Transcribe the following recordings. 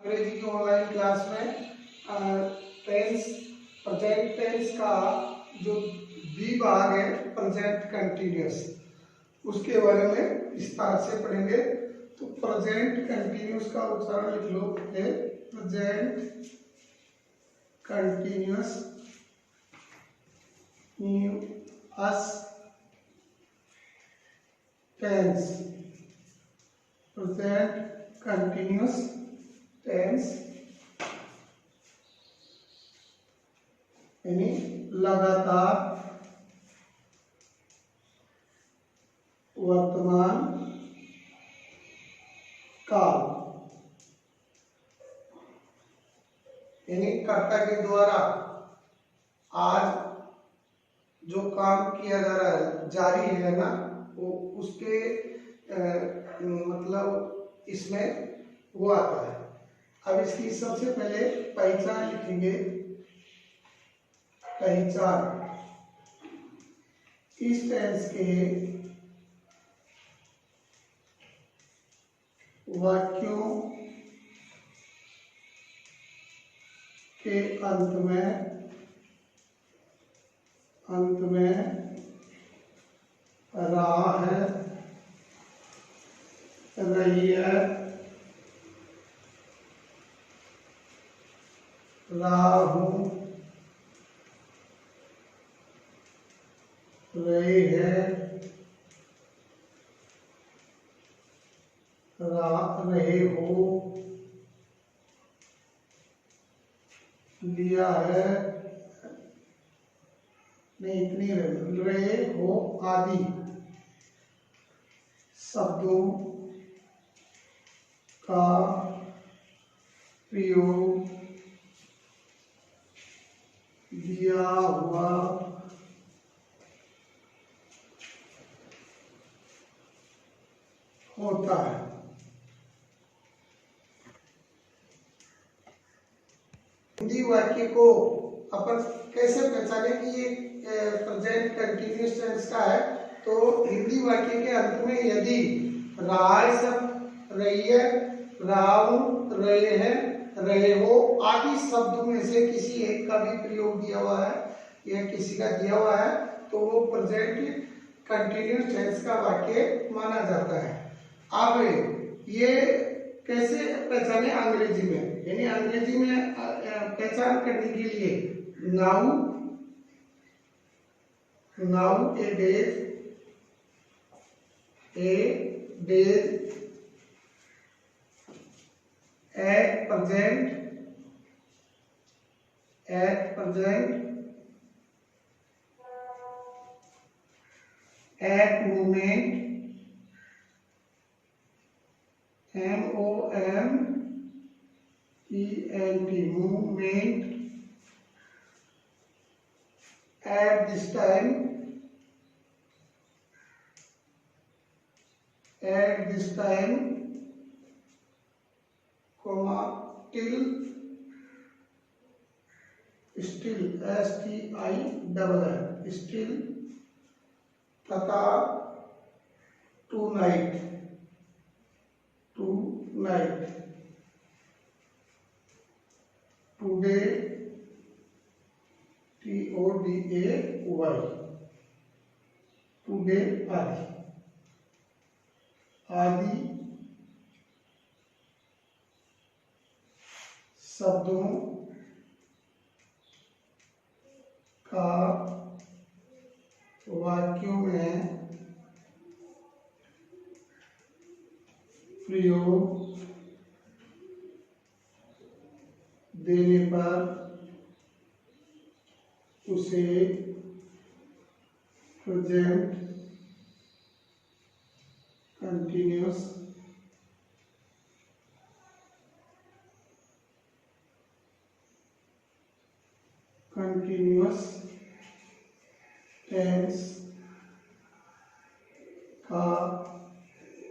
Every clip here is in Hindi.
अंग्रेजी की ऑनलाइन क्लास में टेंस प्रेजेंट टेंस का जो बी भाग है प्रेजेंट कंटिन्यूअस उसके बारे में विस्तार से पढ़ेंगे। तो प्रेजेंट कंटिन्यूअस का उच्चारण लिख लो है present continuous tense present continuous tense यानी लगातार वर्तमान काल यानी कर्ता के द्वारा आज जो काम किया जा रहा है जारी है ना वो उसके मतलब इसमें वो आता है। अब इसकी सबसे पहले पहचान लिखेंगे। पहचान इस टेंस के वाक्यों के अंत में रहा है, रही है, रहा हूं, रहे हैं, रहे हो, लिया है, नहीं इतनी रहे हो आदि शब्दों का प्रयोग दिया हुआ होता है। हिंदी वाक्य को अपन कैसे पहचाने कि ये प्रेजेंट कंटिन्यूअस टेंस का है। तो हिंदी वाक्य के अंत में यदि रहा है सब, रही है, रहा हूं, रहे हैं, रहे हो आदि शब्दों में से किसी एक का भी प्रयोग दिया हुआ है या किसी का दिया हुआ है तो वो प्रेजेंट कंटिन्यूअस टेंस का वाक्य माना जाता है। अब ये कैसे पहचाने अंग्रेजी में, यानी अंग्रेजी में पहचान करने के लिए now A days at present at moment moment at this time comma till still still तथा tonight today today आदि शब्दों का वाक्यों में प्रयोग देने पर उसे प्रेजेंट कंटिन्यूअस टेंस का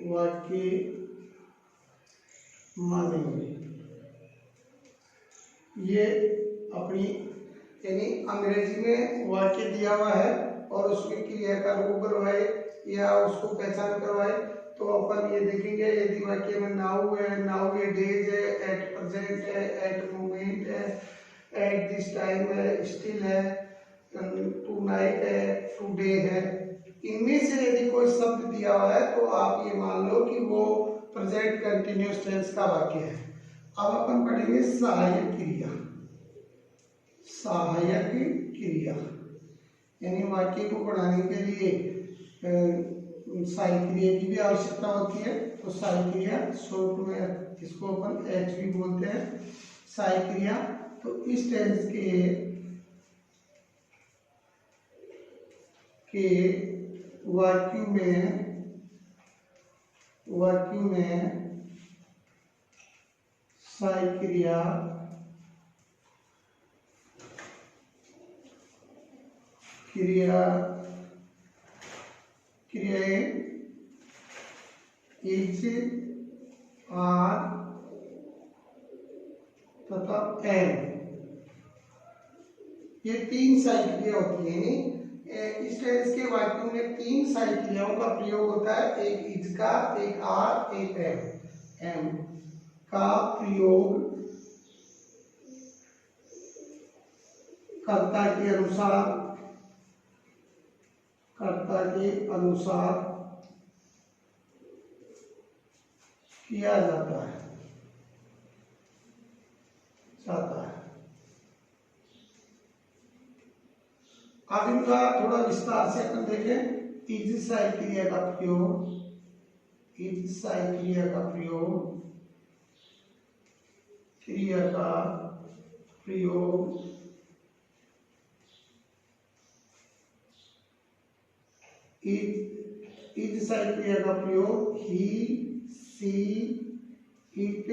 वाक्य मानेंगे। ये अपनी यानी अंग्रेजी में वाक्य दिया हुआ है और उसमें क्रिया का रूप करवाए या उसको पहचान करवाए तो अपन ये देखेंगे यदि वाक्य में नाउ है, नाउ ये डेज है, एट प्रेजेंट है, एट मोमेंट है, एट दिस टाइम है, स्टिल है, टू नाइट है, टुडे है, इनमें से यदि कोई शब्द दिया हुआ है तो आप ये मान लो कि वो प्रेजेंट कंटिन्यूअस टेंस का वाक्य है। अब अपन पढ़ेंगे सहायक क्रिया। सहायक क्रिया यानी वाक्य को बढ़ाने के लिए सहायक क्रिया की भी आवश्यकता होती है। तो सहायक क्रिया शॉर्ट में इसको अपन एच भी बोलते हैं, सहायक क्रिया। तो इस टेंस के वाक्य में सहायक क्रिया क्रियाएं इज, आर तथा एम, ये तीन सहायक क्रिया होती है। इस टेंस के वाक्यों में तीन सहायक क्रियाओं का प्रयोग होता है, एक इज का, एक आर, एक एम। एम का प्रयोग कर्ता के अनुसार किया जाता है। अब इनका थोड़ा विस्तार से अपन देखें। इज सहायक क्रिया का प्रयोग, इज सहायक क्रिया का प्रयोग, क्रिया का प्रयोग इज सहायक क्रिया का प्रयोग ही, सी, इट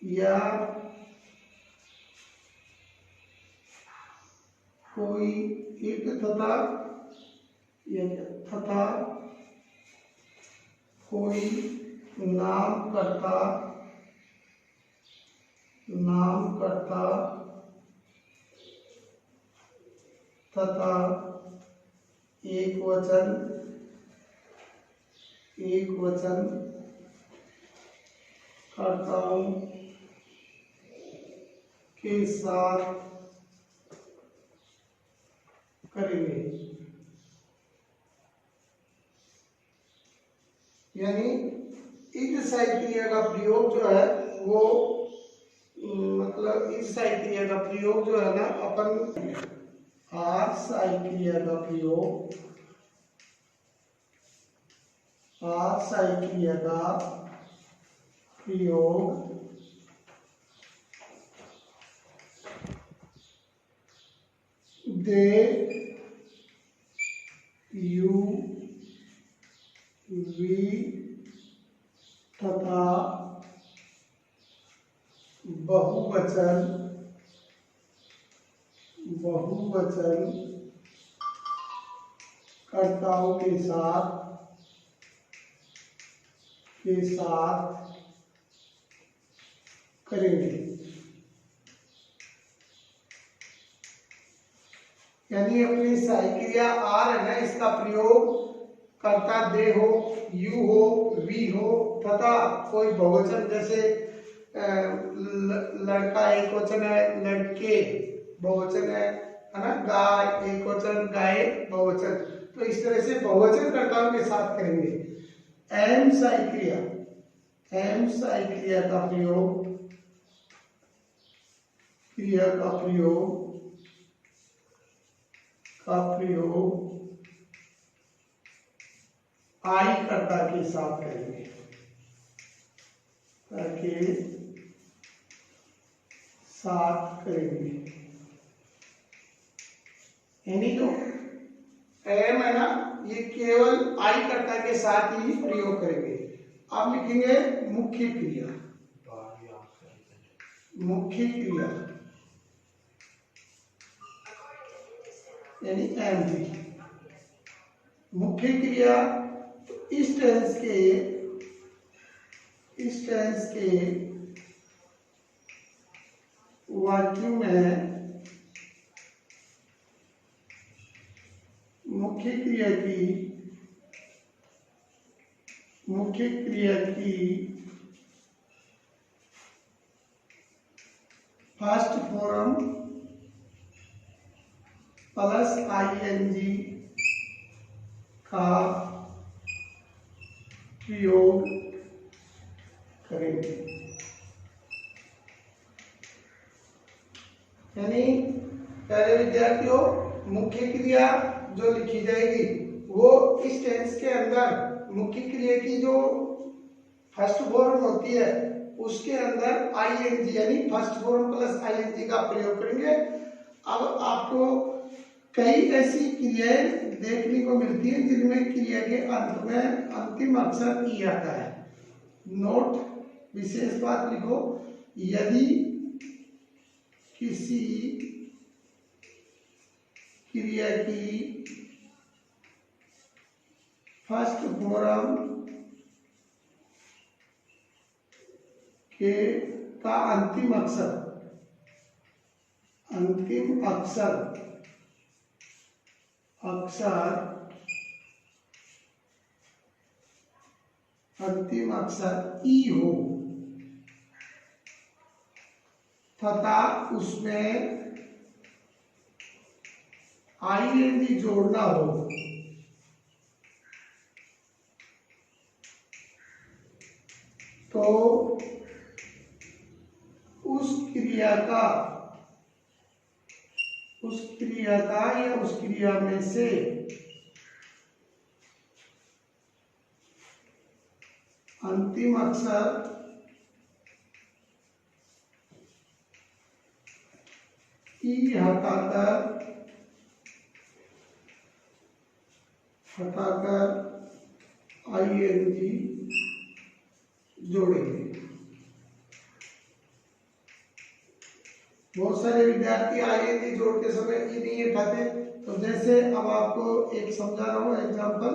या कोई एक तथा कोई नामकर्ता तथा एक वचन कर्ताओं के साथ करेंगे। यानी इस सहायक क्रिया का प्रयोग जो है वो मतलब इस सहायक क्रिया का प्रयोग जो है ना अपन आर सहायक क्रिया का प्रयोग, आर सहायक क्रिया का प्रयोग दे, यू, वी तथा बहुवचन कर्ताओं के साथ करेंगे। यानी अपनी सहायक क्रिया आर है ना, इसका प्रयोग कर्ता दे हो, यू हो, वी हो तथा कोई बहुवचन जैसे लड़का एक वचन है, लड़के बहुवचन है ना, गाय एक वचन, गाय बहुवचन। तो इस तरह से बहुवचन कर्ताओं के साथ करेंगे। एम सहायक क्रिया का प्रयोग, आई कर्ता के साथ करेंगे, यानी जो एम है ना ये केवल आई कर्ता के साथ ही प्रयोग करेंगे। आप लिखेंगे मुख्य क्रिया, यानी एम भी मुख्य क्रिया। तो इस टेंस के वाक्य में मुख्य क्रिया की मुख्य क्रिया की फर्स्ट फॉर्म प्लस आईएनजी का प्रयोग करेंगे। यानी प्यारे विद्यार्थियों, मुख्य क्रिया जो लिखी जाएगी वो इस टेंस के अंदर मुख्य क्रिया की जो फर्स्ट फॉर्म होती है उसके अंदर आईएनजी यानी फर्स्ट फॉर्म प्लस आईएनजी का प्रयोग करेंगे। अब आपको कई ऐसी क्रियाएं देखने को मिलती है जिनमें क्रिया के अंत में अंतिम अक्षर ई आता है। नोट, विशेष बात लिखो, यदि किसी क्रिया की फर्स्ट फॉर्म के का अंतिम अक्षर ई हो तथा उसमें आईएनजी जोड़ना हो तो उस क्रिया का या उस क्रिया में से अंतिम अक्षर ई हटाकर आईएनजी जोड़ेंगे। बहुत सारे विद्यार्थी आईएनजी जोड़ते समय ई नहीं हटाते। तो जैसे अब आपको एक समझा रहा हूँ एग्जांपल,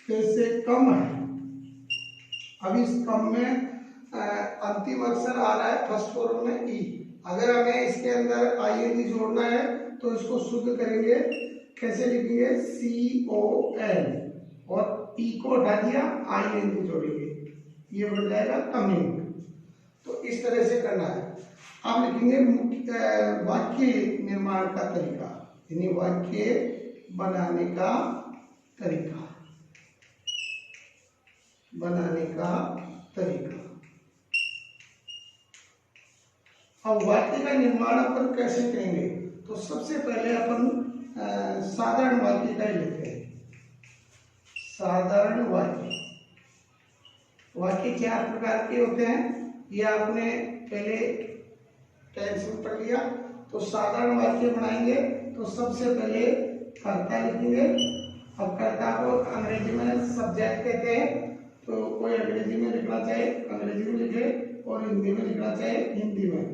जैसे कम है, अब इस कम में अंतिम अक्षर आ रहा है फर्स्ट फॉर्म में ई। अगर हमें इसके अंदर आईएनजी जोड़ना है तो इसको शुद्ध करेंगे, कैसे लिखेंगे, CON और ई को हटा दिया, आईएनजी जोड़ेंगे, ये बन जाएगा कमिंग। तो इस तरह से करना है। अब लिखेंगे वाक्य निर्माण का तरीका, यानी वाक्य बनाने का तरीका। अब वाक्य का निर्माण अपन कैसे करेंगे, तो सबसे पहले अपन साधारण वाक्य का ही लेते हैं। साधारण वाक्य 4 प्रकार के होते हैं, ये आपने पहले टेंस में पढ़ लिया। तो साधारण वाक्य बनाएंगे तो सबसे पहले कर्ता लिखेंगे। अब कर्ता को अंग्रेजी में सब्जेक्ट कहते हैं, तो कोई अंग्रेजी में लिखना चाहे अंग्रेजी में लिखे और हिंदी में लिखना चाहे हिंदी में।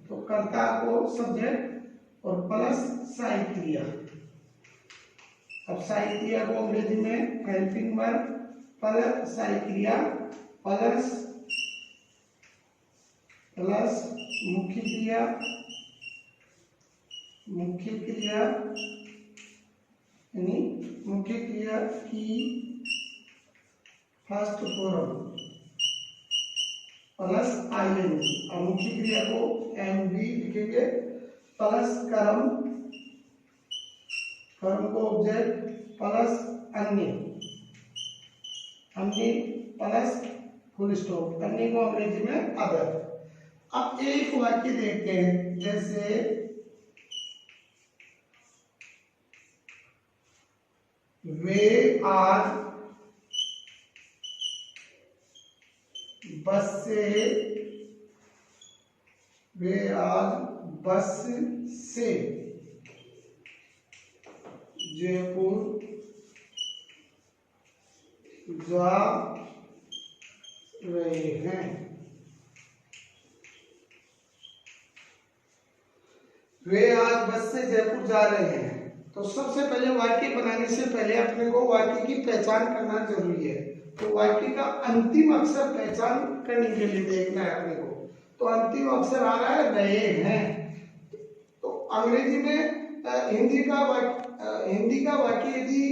तो कर्ता को सब्जेक्ट और प्लस सहायक क्रिया। अब सहायक क्रिया को अंग्रेजी में हेल्पिंग वर्ब प्लस सहायक क्रिया प्लस मुख्य क्रिया यानी मुख्य क्रिया की फर्स्ट फॉर्म प्लस आईएनजी। और मुख्य क्रिया को एमवी लिखेंगे प्लस कर्म को ऑब्जेक्ट प्लस अन्य प्लस फुल स्टॉप, अन्य को अंग्रेजी में अदर। अब एक वाक्य देखते हैं, जैसे वे आज बस से जयपुर जा रहे हैं। वे आज बस से जयपुर जा रहे हैं। तो सबसे पहले वाक्य बनाने से पहले अपने को वाक्य की पहचान करना जरूरी है। तो वाक्य का अंतिम अक्षर पहचान करने के लिए देखना है अपने को। तो अंतिम अक्षर आ रहा है रहे हैं। तो अंग्रेजी में हिंदी का वाक्य यदि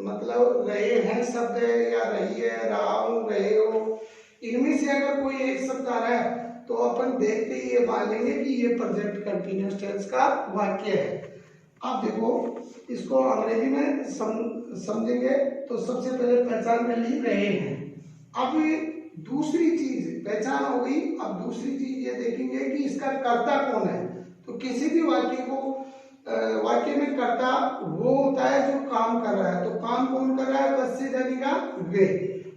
मतलब रहे हैं शब्द है या रही है, रहा हूँ, रहे हो, इनमें से अगर कोई एक शब्द आ रहा है तो अपन देखते ही ये मान लेंगे कि ये प्रेजेंट कंटिन्यूअस टेंस का वाक्य है। अब देखो इसको अंग्रेजी में समझेंगे तो सबसे पहले पहचान में ली रहे हैं। अब दूसरी चीज पहचान हो गई, अब दूसरी चीज ये देखेंगे कि इसका कर्ता कौन है। तो किसी भी वाक्य में कर्ता वो होता है जो काम कर रहा है। तो काम कौन कर रहा है? बस से जानेगा वे।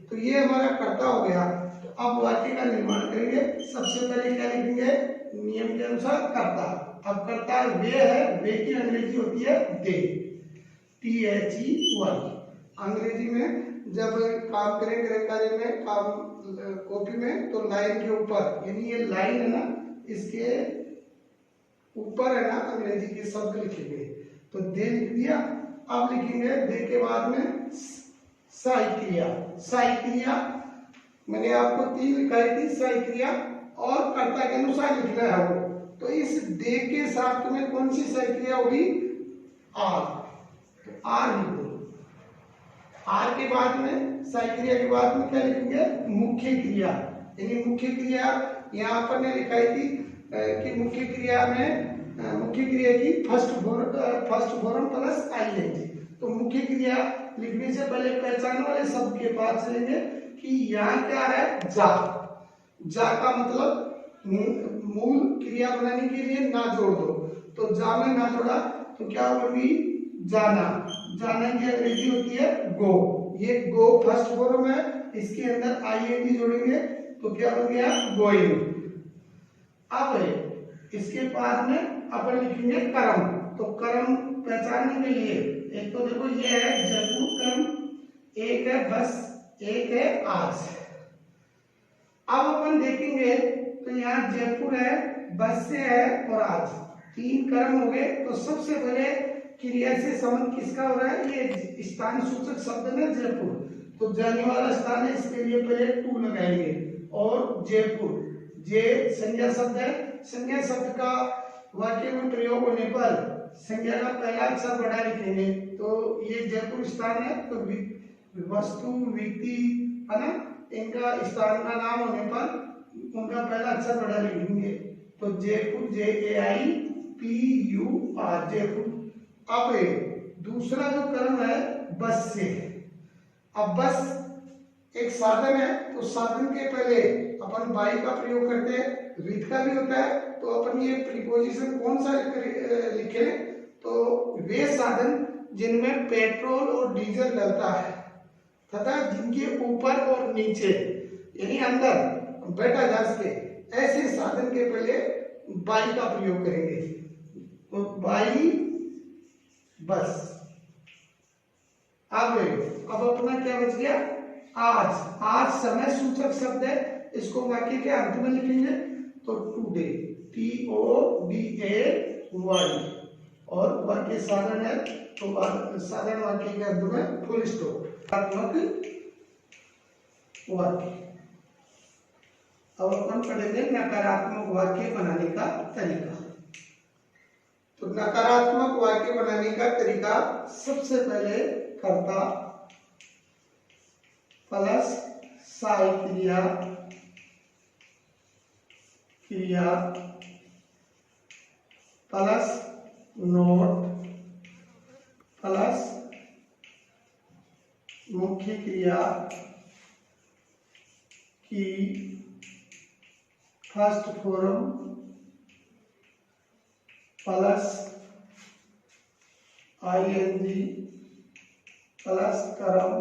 तो ये हमारा कर्ता हो गया। तो अब वाक्य का निर्माण करेंगे। सबसे पहले क्या लिखेंगे? नियम के अनुसार कर्ता। अब कर्ता वे है, वे की अंग्रेजी होती है दे, THEY। अंग्रेजी में जब काम करेंगे कार्य में, काम कॉपी में, तो लाइन के ऊपर, यानी ये लाइन है ना, इसके ऊपर है ना अंग्रेजी के शब्द लिखेंगे। तो दे लिख दिया। अब लिखेंगे दे के बाद में सहायक क्रिया। सहायक क्रिया मैंने आपको 3 लिखाई थी, सहायक क्रिया, और कर्ता के अनुसार लिखना है वो। तो इस दे के साथ में कौन सी सहायक क्रिया होगी? आर। तो आर लिखो। आर के बाद में सहायक क्रिया के बाद में क्या लिखेंगे? मुख्य क्रिया। यानी मुख्य क्रिया यहाँ पर ने लिखाई थी कि मुख्य क्रिया की फर्स्ट फॉर्म प्लस आईएनजी। तो मुख्य क्रिया लिखने से पहले पहचान वाले शब्द के पास चलेंगे कि यहाँ क्या है? जा। जा का मतलब मूल क्रिया बनाने के लिए ना जोड़ दो। तो जा में ना जोड़ा तो क्या होगी? जाना। जाना की अंग्रेजी होती है गो। ये गो फर्स्ट फॉर्म है, इसके अंदर आईएनजी जोड़ेंगे तो क्या हो गया? गोइंग। अब इसके बाद में अपन लिखेंगे कर्म। तो कर्म पहचानने के लिए एक तो देखो ये है जयपुर कर्म, एक है बस, एक है आज। अब अपन देखेंगे तो यहाँ जयपुर है, बस से है और आज, 3 कर्म हो गए। तो सबसे पहले क्रिया से संबंध किसका हो रहा है? ये स्थान सूचक शब्द है जयपुर। तो जाने वाला स्थान है, इसके लिए पहले टू लगाएंगे। और जयपुर, जे संज्ञा शब्द है। संज्ञा शब्द का वाक्य में प्रयोग होने पर संज्ञा का पहला अक्षर बड़ा लिखेंगे। तो ये जयपुर स्थान है, तो वस्तु, व्यक्ति है ना, इनका स्थान का नाम होने पर उनका पहला अक्षर बड़ा लिखेंगे। तो जयपुर, JAIPUR, जयपुर। अब दूसरा जो कर्म है बस से। अब बस एक साधन है, तो साधन के पहले अपन बाई का प्रयोग करते हैं, विथ का भी होता है। तो अपन ये प्रीपोजिशन कौन सा लिखे? तो वे साधन जिनमें पेट्रोल और डीजल डलता है तथा जिनके ऊपर और नीचे यानी अंदर बैठा जा सके, ऐसे साधन के पहले बाई का प्रयोग करेंगे। तो बाई बस। अब अपना क्या बच गया? आज। आज समय सूचक शब्द है, इसको वाक्य के अंत में लिखेंगे। तो टुडे, TODAY, और वाक्य साधारण है तो साधारण वाक्य के अंत में फुल स्टॉप। वाक्य। अब अपन पढ़ेंगे नकारात्मक वाक्य बनाने का तरीका। तो नकारात्मक वाक्य बनाने का तरीका, सबसे पहले कर्ता प्लस सहायक क्रिया प्लस नोट प्लस मुख्य क्रिया की first form plus ING plus कर्म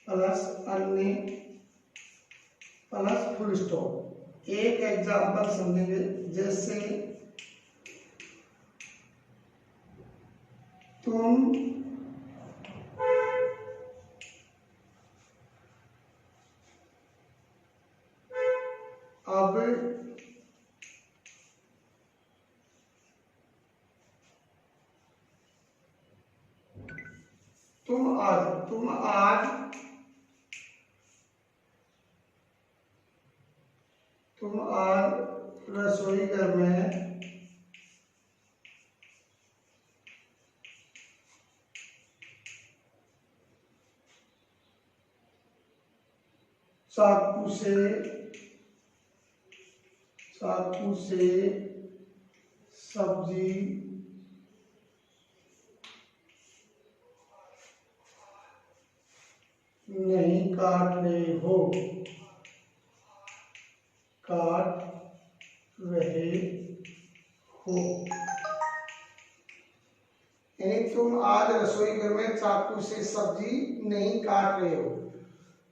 प्लस अन्य प्लस फुल स्टॉप। एक एग्जांपल समझेंगे, जैसे तुम अब तुम आज रसोई घर में चाकू से सब्जी नहीं काट रहे हो, यानी तुम आज रसोई घर में चाकू से सब्जी नहीं काट रहे हो।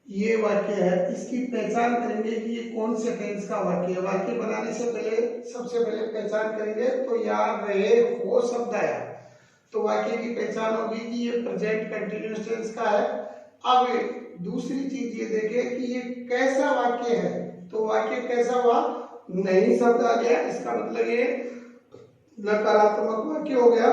ये वाक्य है, इसकी पहचान करेंगे कि ये कौन से टेंस का वाक्य है। वाक्य बनाने से पहले सबसे पहले पहचान करेंगे तो यार रहे हो शब्द आया, तो वाक्य की पहचान होगी कि ये प्रेजेंट कंटिन्यूअस टेंस का है। अब दूसरी चीज ये देखें कि ये कैसा वाक्य है, तो वाक्य कैसा हुआ, नहीं शब्द आ गया, इसका मतलब ये नकारात्मक वाक्य हो गया।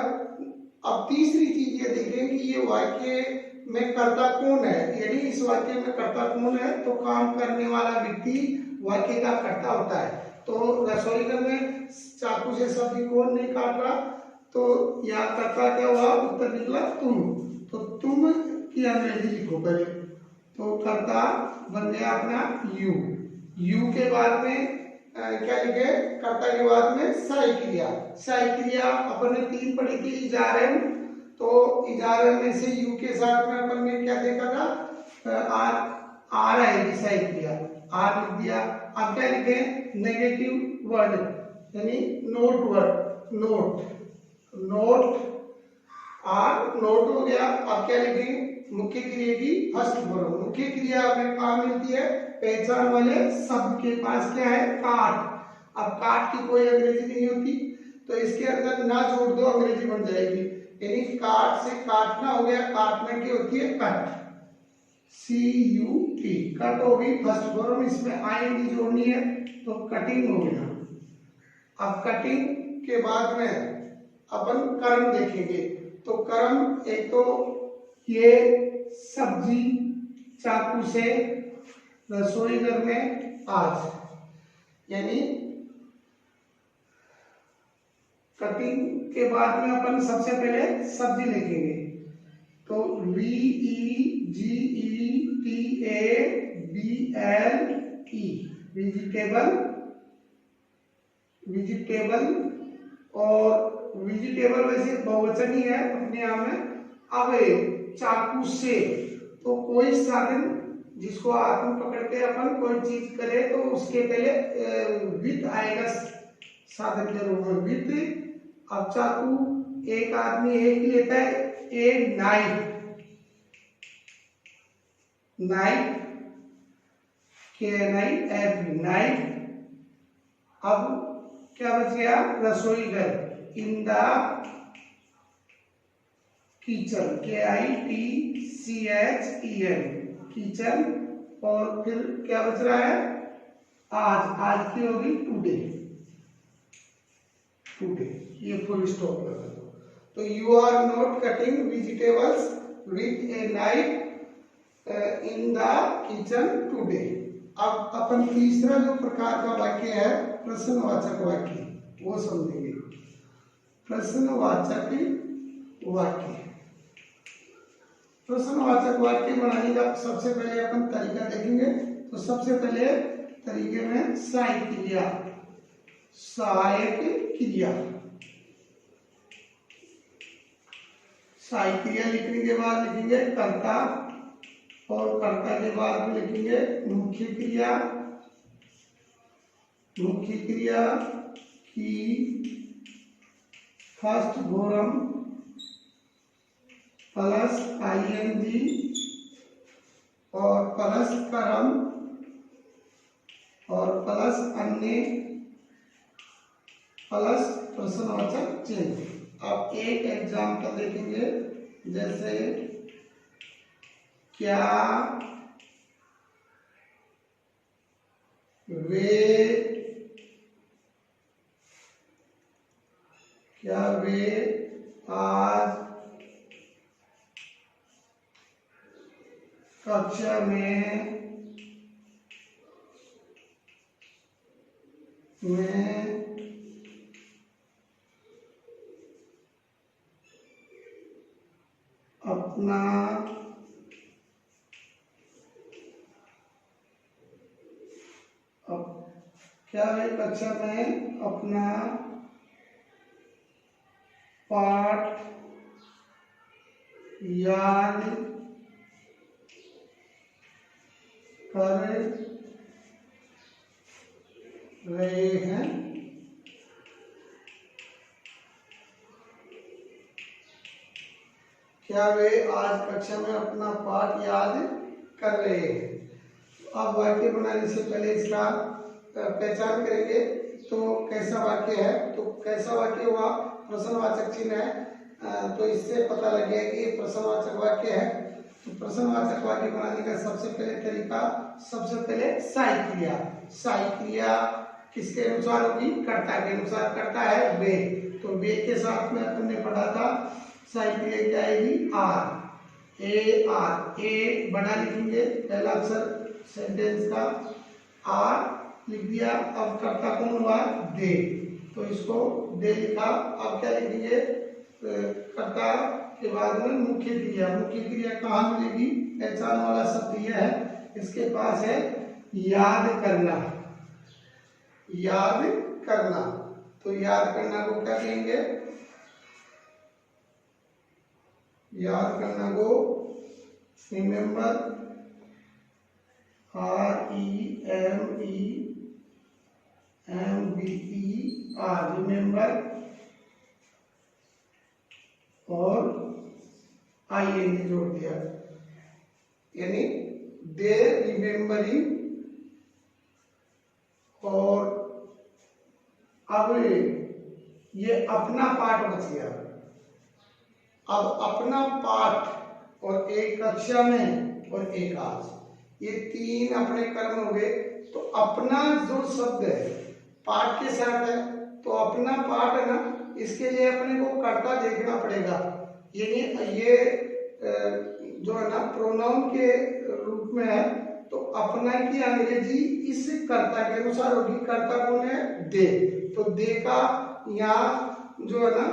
अब तीसरी चीज ये देखें कि ये वाक्य में कर्ता कौन है, यदि इस वाक्य में कर्ता कौन है तो काम करने वाला व्यक्ति वाक्य का कर्ता होता है। तो रसोई घर में चाकू से सब्जी कौन नहीं काट रहा, तो यहाँ कर्ता क्या हुआ, उत्तर निकला तुम। तो तुम की अंग्रेजी लिखो पहले, तो कर्ता बन गया अपना यू। यू के बाद में क्या लिखे, कर्ता के बाद में सहायक क्रिया। सहायक क्रिया अपन ने 3 पढ़ी थी, इजारम। तो इजारम में से यू के साथ में अपन ने क्या देखा था, आर आएगी सहायक क्रिया, आर लिख दिया। अब क्या लिखे, नेगेटिव वर्ड यानी not word, not or not हो गया। अब क्या लिखेंगे, मुख्य क्रिया की फर्स्ट फॉर्म। मुख्य क्रिया में कहाँ मिलती है, पहचान वाले शब्द के पास क्या है, काट। अब काट की कोई अंग्रेजी नहीं होती, तो इसके अंदर ना जोड़ दो, अंग्रेजी बन जाएगी। यानी काट से काटना हो गया, काटने की होती है कट, CUT, कट होगी फर्स्ट फॉर्म, इसमें आईएनजी जोड़नी है तो कटिंग हो गया। अब कटिंग के बाद में अपन कर्म देखेंगे, तो कर्म एक तो ये सब्जी चाकू से रसोई घर में आज, यानी कटिंग के बाद में अपन सबसे पहले सब्जी लिखेंगे, तो वेजिटेबल, वेजिटेबल। और वेजिटेबल वैसे बहुवचन ही है अपने आप में। अब चाकू से, तो कोई साधन जिसको हाथ में पकड़ के अपन कोई चीज करे तो उसके पहले विद आएगा साधन के रूप में, विद। अब चाकू एक आदमी एक लेता है, ए नाइफ, नाइफ नाइफ। अब क्या बच गया, रसोई घर, इन द किचन, KITCHEN, किचन। और फिर क्या बच रहा है, आज की होगी टुडे, ये फुल स्टॉप लगा दो। तो you are not cutting vegetables with a knife in the kitchen today. अब अपन तीसरा जो प्रकार का वाक्य है प्रश्नवाचक वाक्य, वो समझेंगे। प्रश्नवाचक वाक्य, प्रश्नवाचक वाक्य बनाने का सबसे पहले अपन तरीका देखेंगे। तो सबसे पहले तरीके में सहायक क्रिया, सहायक क्रिया लिखने के बाद लिखेंगे कर्ता, और कर्ता के बाद में लिखेंगे मुख्य क्रिया, मुख्य क्रिया की फर्स्ट फॉर्म प्लस ING और प्लस कर्म और प्लस अन्य प्लस प्रश्नवाचक चिन्ह। अब एक एग्जाम्पल देखेंगे, जैसे क्या वे आज कक्षा में अपना क्या वे कक्षा में अपना पाठ याद कर रहे हैं? क्या वे आज कक्षा में अपना पाठ याद कर रहे हैं? अब वाक्य बनाने से पहले इसका पहचान करेंगे। तो कैसा वाक्य है, तो कैसा वाक्य हुआ, प्रश्नवाचक चिन्ह है, तो इससे पता लग गया कि ये प्रश्नवाचक वाक्य है। तो प्रश्नवाचक वाक्य बनाने का सबसे पहले तरीका, सबसे पहले सहायक क्रिया। सहायक क्रिया किसके अनुसार होगी? कर्ता के अनुसार। कर्ता है वे, तो वे के साथ में अपन ने पढ़ा था सहायक क्रिया क्या आएगी? Are, A R. ए बड़ा लिखेंगे पहला अक्षर सेंटेंस का, आर लिख दिया। अब कर्ता कौन हुआ? दे, तो इसको दे लिखा। अब क्या लिखेंगे? कर्ता के बाद में मुख्य क्रिया। मुख्य क्रिया कहाँ मिलेगी? पहचान वाला शब्द यह है, इसके पास है याद करना। याद करना, तो याद करना को क्या कहेंगे? याद करना को रिमेम्बर, REMEMBER, रिमेम्बर, और ING जोड़ दिया, यानी दे रिमेम्बरिंग। और अब ये अपना पाठ बच गया। अब अपना पाठ और एक कक्षा में और एक आज, ये तीन अपने कर्म हो गए। तो अपना जो शब्द है पाठ के साथ है, तो अपना पाठ है ना, इसके लिए अपने को कर्ता देखना पड़ेगा। यानी ये जो है ना प्रोनाउन के रूप में है, तो अपना की अंग्रेजी इस कर्ता के अनुसार होगी। कर्ता कौन है? दे, तो दे का यहाँ जो है ना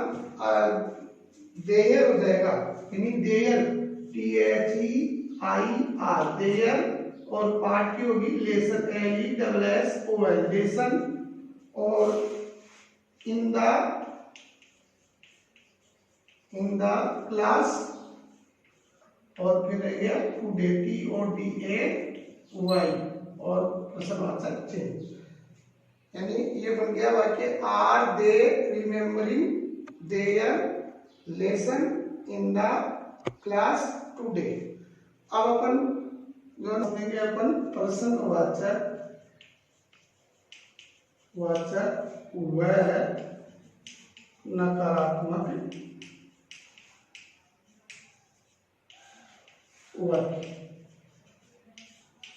देयर हो जाएगा, यानी देयर, THEIR, देयर। और पाठ की होगी लेसन, LESSON, लेसन। और इन द क्लास, और फिर रह गया टुडे, TODAY, और प्रश्नवाचक चिन्ह। यानी ये बन गया वाक्य, are they remembering their lesson in the class today. अब अपन जो समझेंगे अपन प्रश्नवाचक वह नकारात्मक वाक्य।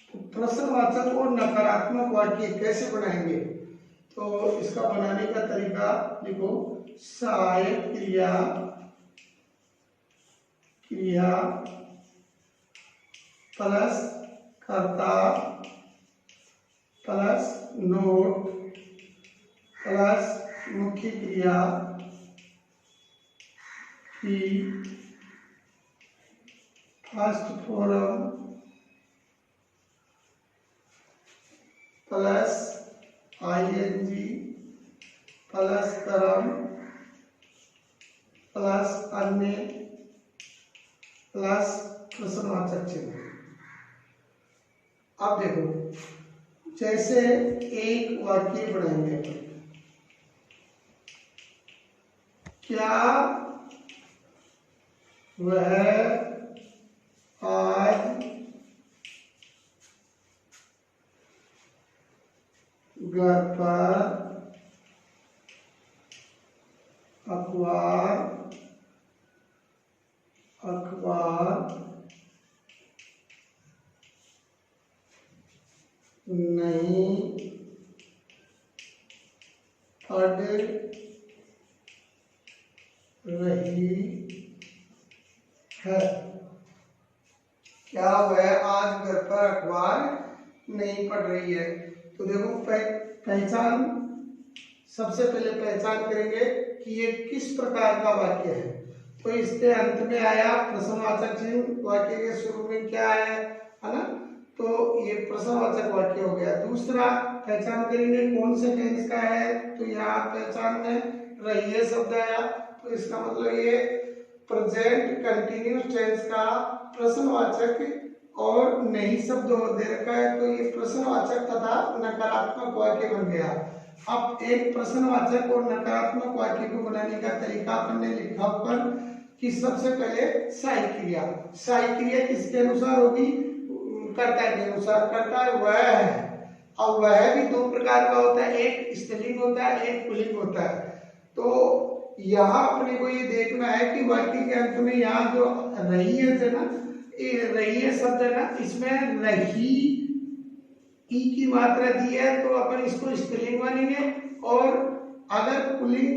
तो प्रश्नवाचक और नकारात्मक वाक्य कैसे बनाएंगे? तो इसका बनाने का तरीका देखो, सहायक क्रिया प्लस कर्ता प्लस नोट प्लस मुख्य क्रिया की first form plus ING plus कर्म प्लस अन्य प्लस प्रश्नवाचक चिन्ह। अब देखो, जैसे एक वाक्य बनाएंगे, क्या वह आज घर पर अखबार नहीं पढ़ रही है? क्या वह आज घर पर अखबार नहीं पढ़ रही है? तो देखो, पहचान, सबसे पहले पहचान करेंगे कि ये किस प्रकार का वाक्य है। तो इसके अंत में आया प्रश्नवाचक चिन्ह, वाक्य के शुरू में क्या है ना, तो ये प्रश्नवाचक वाक्य हो गया। दूसरा पहचान करेंगे कौन से टेंस का है, तो यहाँ पहचान में रहिए शब्द आया, तो इसका मतलब ये प्रेजेंट कंटिन्यूअस टेंस का प्रश्नवाचक और नहीं शब्द दे रखा है, तो ये प्रश्नवाचक तथा नकारात्मक वाक्य बन गया। अब एक प्रश्नवाचक और नकारात्मक वाक्य को बनाने का तरीका अपन ने लिखा ऊपर कि सबसे पहले सहायक क्रिया। सहायक क्रिया किसके अनुसार होगी? कर्ता के अनुसार। कर्ता वह है, और वह भी दो प्रकार का होता है, एक स्त्रीलिंग होता है, एक पुल्लिंग होता है। तो यहाँ अपने को ये देखना है कि वाक्य के अंत में यहाँ जो रही है ना, रही शब्द है ना, इसमें रही ई की मात्रा दी है तो अपन इसको स्त्रीलिंग मानेंगे, और अगर पुल्लिंग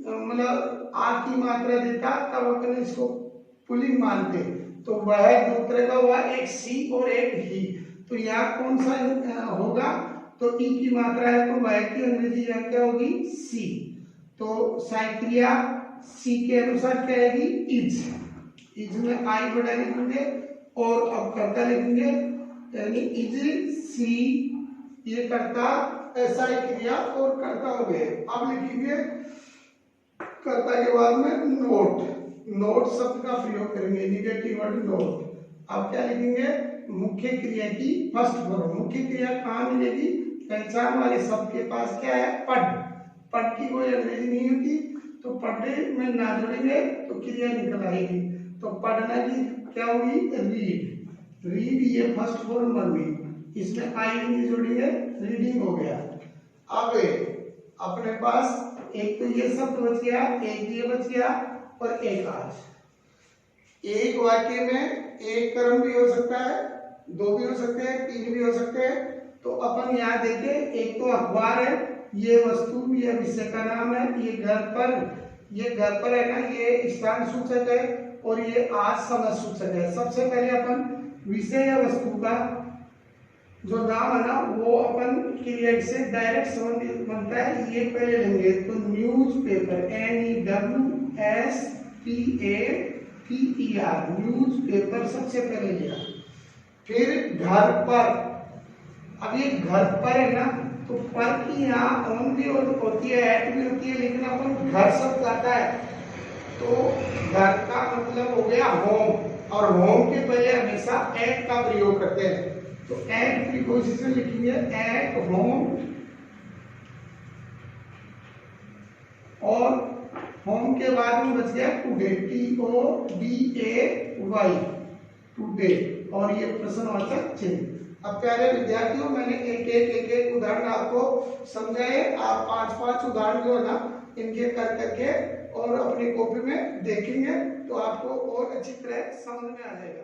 मतलब आ की मात्रा देता तब अपन इसको पुल्लिंग मानते। तो वह दो तरह का हुआ, एक सी और एक ही। तो यहाँ कौन सा होगा? तो ई की मात्रा है तो वह की अंग्रेजी यहाँ क्या होगी? सी। तो सहायक क्रिया सी के अनुसार क्या आएगी? इज। इज में आई बड़ा लिखेंगे और अब कर्ता लिखेंगे, यानी इज सी, ये कर्ता सहायक क्रिया और कर्ता हो गए। अब लिखेंगे कर्ता के बाद में नोट। नोट शब्द का प्रयोग करेंगे, निगेटिव वर्ड नोट। अब क्या लिखेंगे? मुख्य क्रिया की फर्स्ट फॉर्म। मुख्य क्रिया कहाँ मिलेगी? पहचान वाले शब्द के पास क्या है? पढ़। पढ़ की कोई अंग्रेजी नहीं होती, तो पढ़ने में ना जोड़ेंगे तो क्रिया निकल आएगी। तो पढ़ना की क्या होगी? रीड। रीड ये फर्स्ट फॉर्म बन गई, इसमें आई नहीं जोड़ेंगे, रीडिंग हो गया। अब अपने पास एक तो ये शब्द बच गया, एक ये बच गया और एक आज। एक वाक्य में एक कर्म भी हो सकता है, दो भी हो सकते हैं, तीन भी हो सकते हैं। तो अपन यहाँ देखें, एक तो अखबार है, ये वस्तु ये विषय का नाम है, ये घर पर है ना, ये स्थान सूचक है, और ये आज समय सूचक है। सबसे पहले अपन विषय या वस्तु का जो नाम है ना, वो अपन क्रिया से डायरेक्ट संबंधित बनता है, ये पहले लेंगे। तो न्यूज़पेपर, NEWSPAPER, न्यूज़पेपर सबसे पहले लिया। फिर घर पर, अब ये घर पर है ना, तो पर की यहाँ ऑन भी होती है, एट भी होती है, लेकिन अपन घर शब्द आता है तो घर का मतलब हो गया होम, और होम के पहले हमेशा एट का प्रयोग करते हैं। तो एट प्रीपोजिशन लिखेंगे, एट होम, और होम के बाद में बच गया टुडे, TODAY, टुडे, और ये प्रश्नवाचक चिन्ह। अब प्यारे विद्यार्थियों, मैंने एक उदाहरण आपको समझाए। आप 5-5 उदाहरण जो है ना, इनके कर करके और अपनी कॉपी में देखेंगे तो आपको और अच्छी तरह समझ में आ जाएगा।